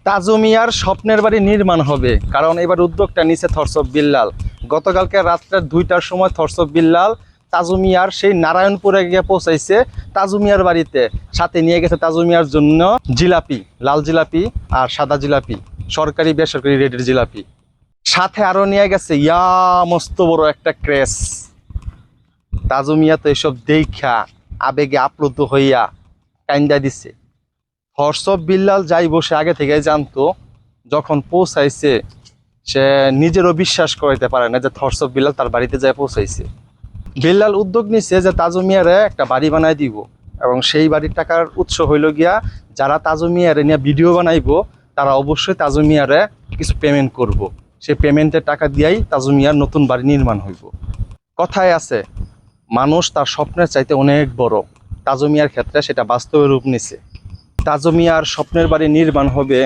তাজু মিয়ার স্বপ্নের বাড়ি নির্মাণ হবে, কারণ এবার উদ্যোগটা নিচে থরসব বিল্লাল। গতকালকে রাত্রে 2টার সময় থরসব বিল্লাল তাজু মিয়ার সেই নারায়ণপুরে গিয়ে পৌঁছাইছে তাজু মিয়ার বাড়িতে। সাথে নিয়ে গেছে তাজু মিয়ার জন্য জিলাপি, লাল জিলাপি আর সাদা জিলাপি, সরকারি বেসরকারি রেটের জিলাপি। সাথে আরো নিয়ে গেছে মস্ত বড় একটা ক্রেস। তাজু মিয়া তো এসব দেখা আবেগে আপ্লুত হইয়া কাইন্দা দিছে। থরসব বিল্লাল যাই বসে আগে থেকে জানতো, যখন পৌঁছাইছে সে নিজেরও বিশ্বাস করাইতে পারে না যে থরসব বিল্লাল তার বাড়িতে যায় পৌঁছাইছে। বিল্লাল উদ্যোগ নিছে যে তাজু মিয়ারে একটা বাড়ি বানাই দিব, এবং সেই বাড়ির টাকার উৎস হইল গিয়া যারা তাজু মিয়ারে নিয়ে ভিডিও বানাইবো তারা অবশ্যই তাজু মিয়ারে কিছু পেমেন্ট করব। সেই পেমেন্টের টাকা দিয়েই তাজু মিয়ার নতুন বাড়ি নির্মাণ হইব। কথায় আছে, মানুষ তার স্বপ্নের চাইতে অনেক বড়। তাজু মিয়ার ক্ষেত্রে সেটা বাস্তবে রূপ নিছে। তাজু মিয়ার স্বপ্নের বাড়ি নির্মাণ হবে